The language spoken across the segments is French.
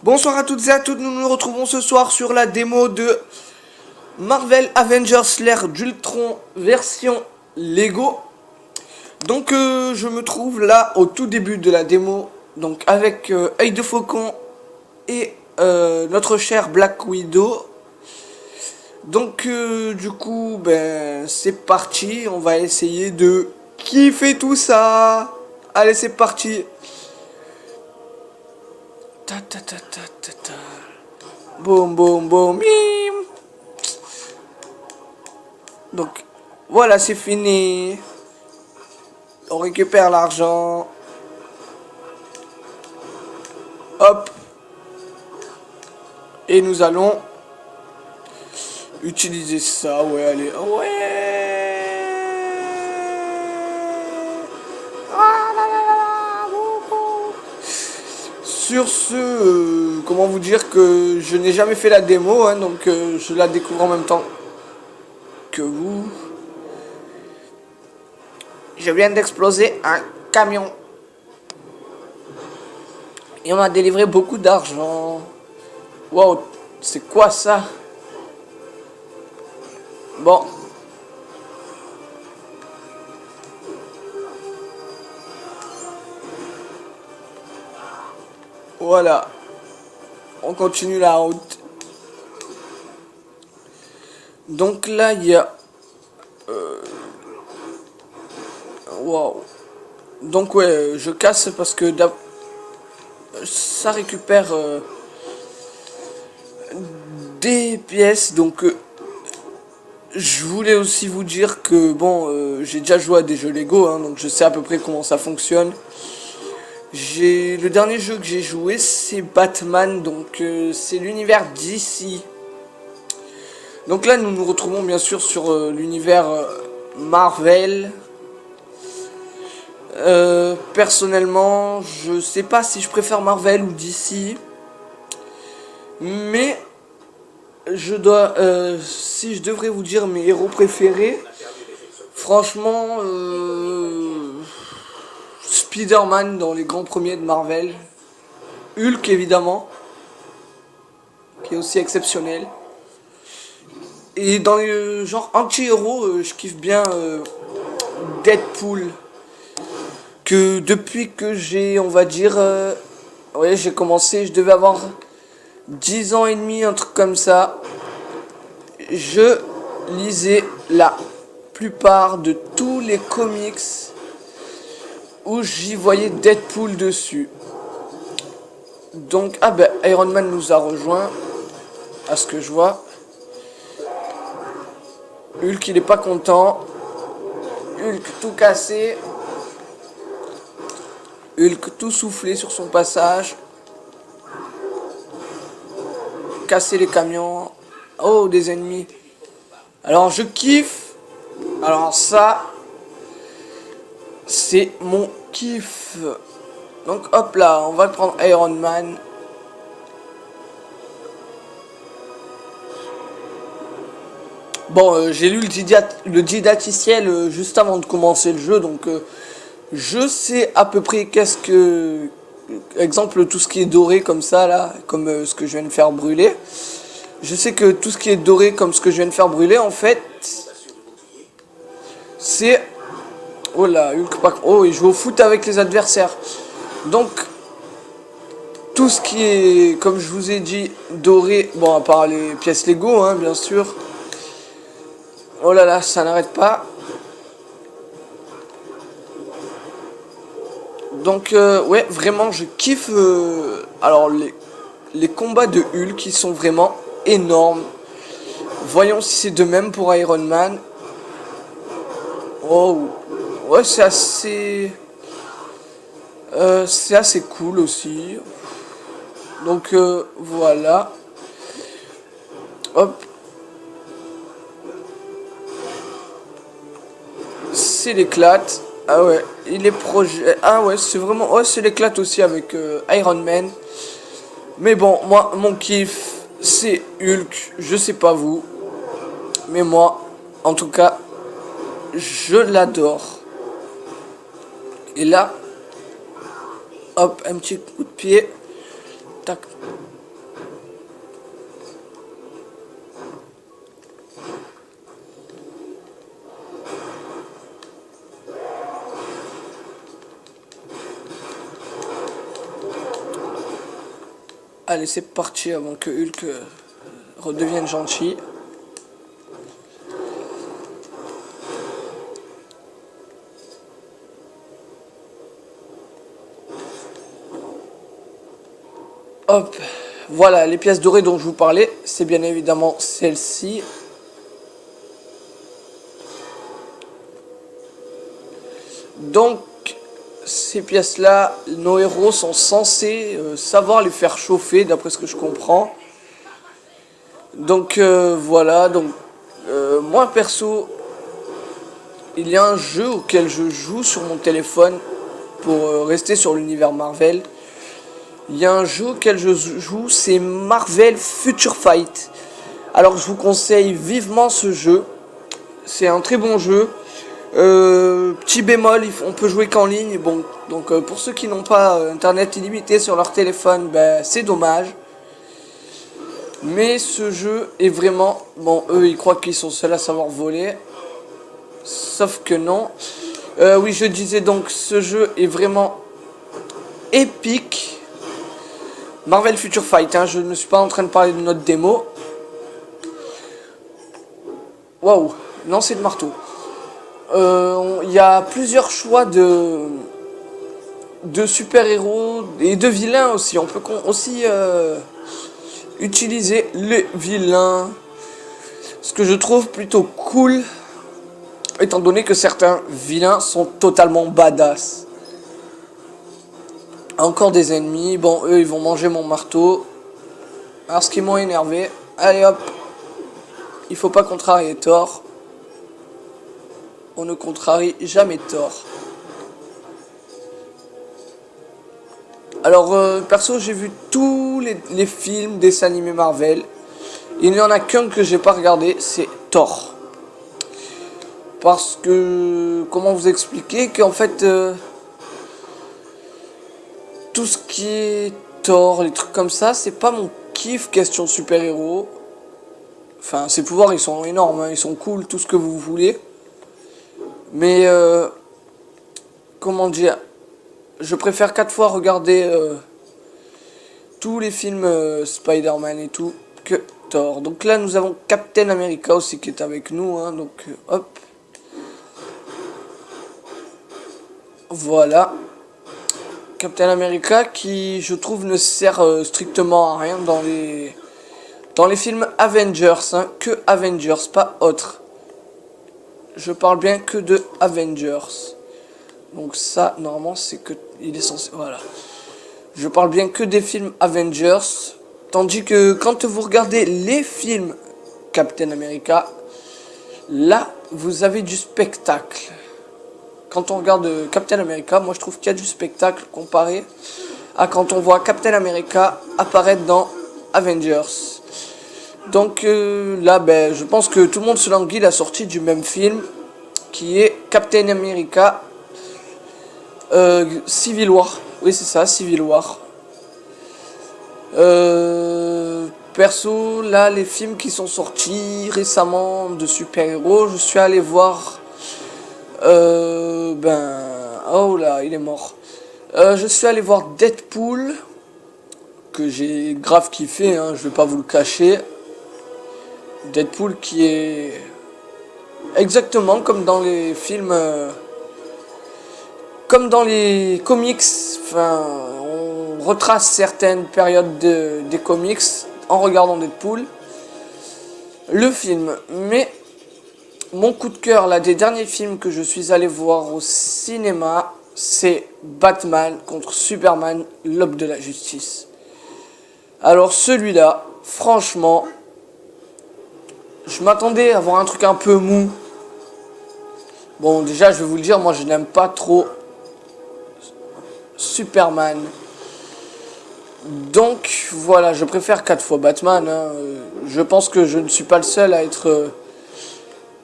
Bonsoir à toutes et à tous, nous nous retrouvons ce soir sur la démo de Marvel Avengers l'ère d'Ultron version Lego. Donc je me trouve là au tout début de la démo, donc avec Œil de Faucon et notre cher Black Widow. Donc du coup ben c'est parti, on va essayer de kiffer tout ça. Allez c'est parti. Ta ta ta ta ta ta. Boum boum boum mim. Donc voilà c'est fini. On récupère l'argent. Hop. Et nous allons utiliser ça. Ouais allez. Ouais. Sur ce, comment vous dire que je n'ai jamais fait la démo, hein, donc je la découvre en même temps que vous. Je viens d'exploser un camion. Et on a délivré beaucoup d'argent. Wow, c'est quoi ça? Bon. Voilà. On continue la route. Donc là, il y a... Wow. Donc ouais, je casse parce que ça récupère des pièces. Donc je voulais aussi vous dire que bon, j'ai déjà joué à des jeux Lego, hein, donc je sais à peu près comment ça fonctionne. Le dernier jeu que j'ai joué, c'est Batman, donc c'est l'univers DC. Donc là, nous nous retrouvons bien sûr sur l'univers Marvel. Personnellement, je sais pas si je préfère Marvel ou DC, mais si je devrais vous dire mes héros préférés, franchement, Spider-Man dans les grands premiers de Marvel, Hulk évidemment, qui est aussi exceptionnel, et dans le genre anti-héros, je kiffe bien Deadpool. Que depuis que j'ai, on va dire, ouais, j'ai commencé, je devais avoir 10 ans et demi, un truc comme ça. Je lisais la plupart de tous les comics où j'y voyais Deadpool dessus. Donc, ah ben, Iron Man nous a rejoint, à ce que je vois. Hulk, il est pas content. Hulk tout cassé. Hulk tout soufflé sur son passage. Casser les camions. Oh, des ennemis. Alors, je kiffe. Alors, ça, c'est mon kiff. Donc, hop là, on va prendre Iron Man. Bon, j'ai lu le didacticiel juste avant de commencer le jeu, donc je sais à peu près qu'est-ce que... Exemple, tout ce qui est doré comme ça, là, comme ce que je viens de faire brûler. Je sais que tout ce qui est doré comme ce que je viens de faire brûler, en fait, c'est... Oh là, Hulk pas... Oh, il joue au foot avec les adversaires. Donc, tout ce qui est, comme je vous ai dit, doré, bon, à part les pièces Lego, hein, bien sûr. Oh là là, ça n'arrête pas. Donc ouais, vraiment je kiffe alors les combats de Hulk qui sont vraiment énormes. Voyons si c'est de même pour Iron Man. Oh ouais, c'est assez cool aussi. Donc voilà. Hop. C'est l'éclate. Ah ouais, il est projet. Ah ouais, c'est vraiment. Ouais, c'est l'éclate aussi avec Iron Man. Mais bon, moi, mon kiff, c'est Hulk. Je sais pas vous. Mais moi, en tout cas, je l'adore. Et là, hop, un petit coup de pied. Tac. Allez, c'est parti avant que Hulk redevienne gentil. Hop, voilà, les pièces dorées dont je vous parlais, c'est bien évidemment celle-ci. Donc, ces pièces-là, nos héros sont censés savoir les faire chauffer, d'après ce que je comprends. Donc, voilà, donc, moi perso, il y a un jeu auquel je joue sur mon téléphone, pour rester sur l'univers Marvel. Il y a un jeu auquel je joue, c'est Marvel Future Fight. Alors je vous conseille vivement ce jeu. C'est un très bon jeu. Petit bémol, on peut jouer qu'en ligne. Bon, donc pour ceux qui n'ont pas internet illimité sur leur téléphone, ben, c'est dommage. Mais ce jeu est vraiment... Bon, eux ils croient qu'ils sont seuls à savoir voler. Sauf que non. Oui, je disais donc, ce jeu est vraiment épique. Marvel Future Fight, hein, je ne suis pas en train de parler de notre démo. Waouh, lancer de marteau. Il y a plusieurs choix de super-héros et de vilains aussi. On peut aussi utiliser les vilains. Ce que je trouve plutôt cool, étant donné que certains vilains sont totalement badass. Encore des ennemis. Bon, eux, ils vont manger mon marteau. Alors, ce qui m'ont énervé. Allez, hop. Il faut pas contrarier Thor. On ne contrarie jamais Thor. Alors, perso, j'ai vu tous les films, dessins animés Marvel. Il n'y en a qu'un que j'ai pas regardé, c'est Thor. Parce que... Comment vous expliquer qu'en fait... tout ce qui est Thor, les trucs comme ça, c'est pas mon kiff question super-héros. Enfin, ses pouvoirs, ils sont énormes, hein, ils sont cool, tout ce que vous voulez. Mais, comment dire, je préfère 4 fois regarder tous les films Spider-Man et tout que Thor. Donc là, nous avons Captain America aussi qui est avec nous, hein, donc hop. Voilà. Captain America qui, je trouve, ne sert strictement à rien dans les films Avengers, hein, que Avengers, pas autre. Je parle bien que de Avengers. Donc ça, normalement, c'est que il est censé... Voilà. Je parle bien que des films Avengers. Tandis que quand vous regardez les films Captain America, là, vous avez du spectacle. Quand on regarde Captain America, moi je trouve qu'il y a du spectacle comparé à quand on voit Captain America apparaître dans Avengers. Donc là, ben, je pense que tout le monde se languit la sortie du même film qui est Captain America Civil War. Oui, c'est ça, Civil War. Perso, là, les films qui sont sortis récemment de super-héros, je suis allé voir... oh là, il est mort. Je suis allé voir Deadpool, que j'ai grave kiffé, hein, je vais pas vous le cacher. Deadpool qui est exactement comme dans les films, comme dans les comics. Enfin, on retrace certaines périodes des comics en regardant Deadpool, le film. Mais mon coup de cœur, là, des derniers films que je suis allé voir au cinéma, c'est Batman contre Superman, l'aube de la justice. Alors celui-là, franchement, je m'attendais à voir un truc un peu mou. Bon, déjà, je vais vous le dire, moi, je n'aime pas trop Superman. Donc, voilà, je préfère 4 fois Batman. Hein. Je pense que je ne suis pas le seul à être...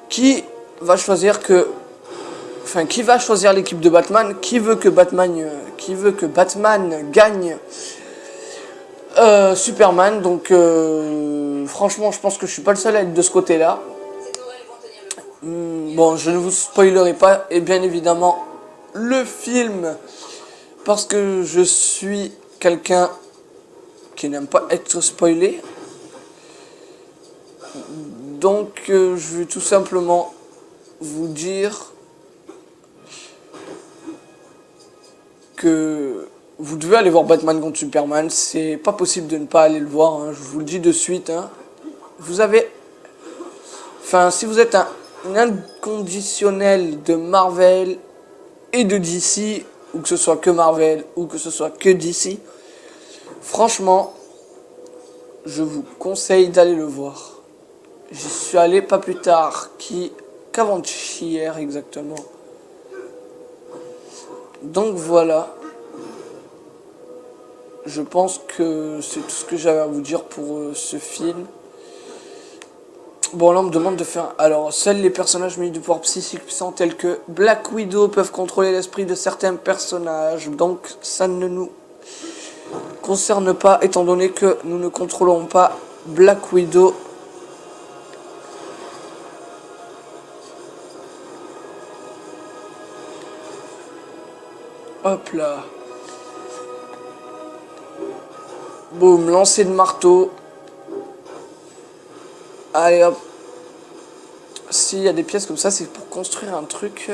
qui va choisir l'équipe de Batman? Qui veut que Batman gagne Superman, donc franchement, je pense que je suis pas le seul à être de ce côté-là. Bon, je ne vous spoilerai pas, et bien évidemment, le film, parce que je suis quelqu'un qui n'aime pas être spoilé. Donc, je vais tout simplement vous dire que vous devez aller voir Batman contre Superman. C'est pas possible de ne pas aller le voir, hein, je vous le dis de suite. Hein. Vous avez... Enfin, si vous êtes un inconditionnel de Marvel et de DC, ou que ce soit que Marvel, ou que ce soit que DC, franchement, je vous conseille d'aller le voir. J'y suis allé pas plus tard qu'avant-hier exactement. Donc voilà. Je pense que c'est tout ce que j'avais à vous dire pour ce film. Bon, là on me demande de faire... Alors, seuls les personnages munis de pouvoirs psychiques puissants tels que Black Widow peuvent contrôler l'esprit de certains personnages. Donc ça ne nous concerne pas étant donné que nous ne contrôlons pas Black Widow. Hop là. Boum, lancer de marteau. Allez hop. S'il y a des pièces comme ça, c'est pour construire un truc.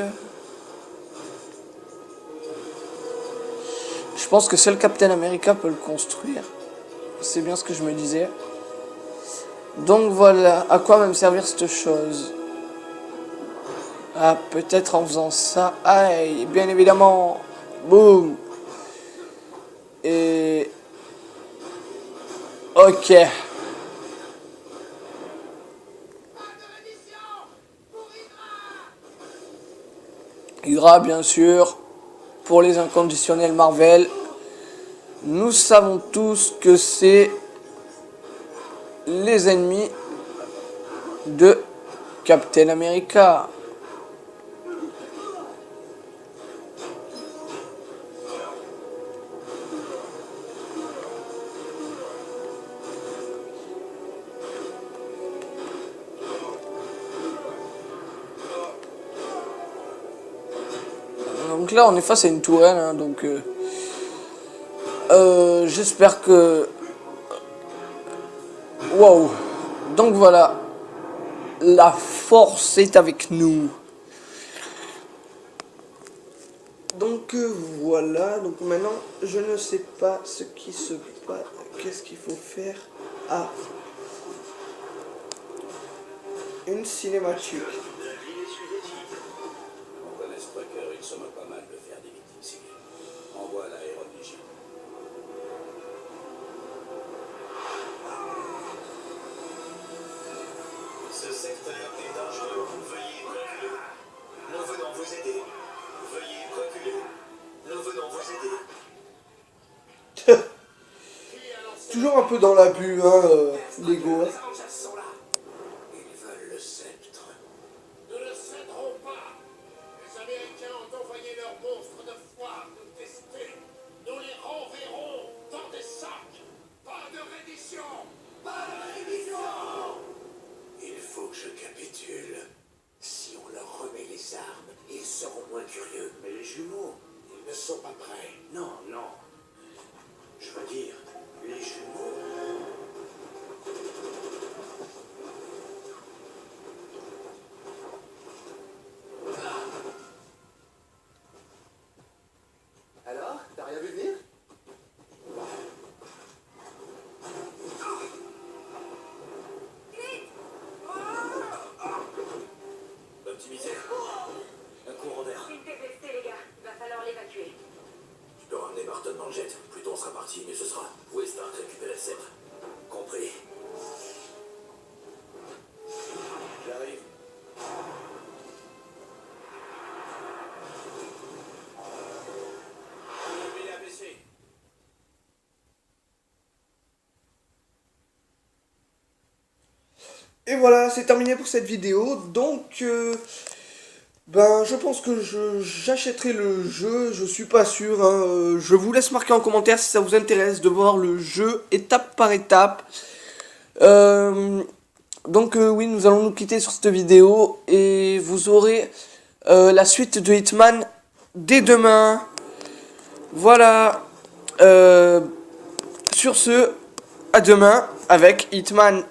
Je pense que seul Captain America peut le construire. C'est bien ce que je me disais. Donc voilà, à quoi va me servir cette chose? Ah, peut-être en faisant ça. Aïe, bien évidemment. Boum. Et... Ok. Hydra, bien sûr. Pour les inconditionnels Marvel. Nous savons tous que c'est les ennemis de Captain America. Donc là, on est face à une tourelle, hein, donc j'espère que... Wow. Donc voilà, la force est avec nous. Donc voilà, donc maintenant, je ne sais pas ce qui se passe, qu'est-ce qu'il faut faire. Ah, une cinématique. On connaît Strucker, il se moque pas mal de faire des victimes civiles. Envoie l'aérovigie. Ce secteur est dangereux. Veuillez reculer. Nous venons vous aider. Veuillez reculer. Nous venons vous aider. Toujours un peu dans l'abus, hein, Lego. Les Avengers sont là. Ils veulent le sceptre. Nous ne le céderons pas. Les Américains ont envoyé leurs monstres de foire nous tester. Nous les renverrons dans des sacs. Pas de reddition. Pas de reddition. Il faut que je capitule. Si on leur remet les armes, ils seront moins curieux. Mais les jumeaux, ils ne sont pas prêts. Non, non. Je veux dire, les jumeaux. Alors, t'as rien vu venir? Optimisé. Un courant d'air. Une TPC, les gars. Il va falloir l'évacuer. Tu peux ramener Barton dans le jet. Plus tôt on sera parti, mieux ce sera. Où est Stark récupérer le sceptre? Compris. J'arrive. Levez la PC. Et voilà, c'est terminé pour cette vidéo. Donc, Ben, je pense que j'achèterai le jeu, je suis pas sûr, hein. Je vous laisse marquer en commentaire si ça vous intéresse de voir le jeu étape par étape. Donc oui, nous allons nous quitter sur cette vidéo et vous aurez la suite de Hitman dès demain. Voilà. Sur ce, à demain avec Hitman